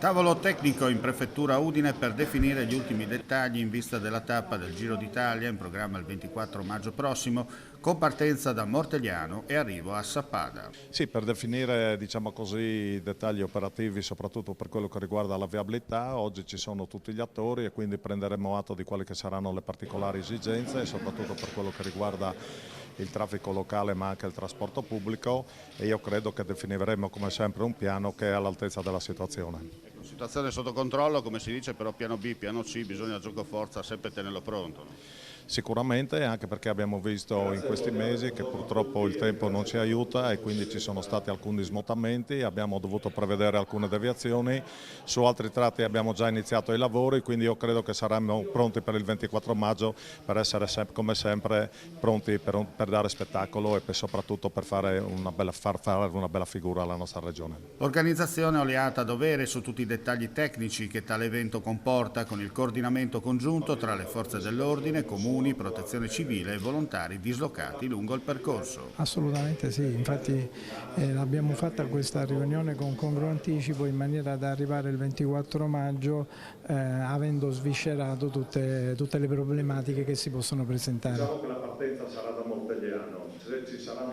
Tavolo tecnico in prefettura Udine per definire gli ultimi dettagli in vista della tappa del Giro d'Italia in programma il 24 maggio prossimo, con partenza da Mortegliano e arrivo a Sappada. Sì, per definire diciamo così, i dettagli operativi soprattutto per quello che riguarda la viabilità, oggi ci sono tutti gli attori e quindi prenderemo atto di quelle che saranno le particolari esigenze e soprattutto per quello che riguarda il traffico locale ma anche il trasporto pubblico e io credo che definiremo come sempre un piano che è all'altezza della situazione. Situazione sotto controllo, come si dice, però piano B, piano C, bisogna giocoforza sempre tenerlo pronto. No? Sicuramente, anche perché abbiamo visto in questi mesi che purtroppo il tempo non ci aiuta e quindi ci sono stati alcuni smottamenti, abbiamo dovuto prevedere alcune deviazioni, su altri tratti abbiamo già iniziato i lavori, quindi io credo che saremo pronti per il 24 maggio per essere come sempre pronti per dare spettacolo e soprattutto per far fare una bella figura alla nostra regione. L'organizzazione oleata a dovere su tutti i dettagli tecnici che tale evento comporta, con il coordinamento congiunto tra le forze dell'ordine, comuni, protezione civile e volontari dislocati lungo il percorso. Assolutamente sì, infatti abbiamo fatta questa riunione con congruo anticipo in maniera da arrivare il 24 maggio avendo sviscerato tutte le problematiche che si possono presentare. Diciamo che la partenza sarà da Mortegliano, ci saranno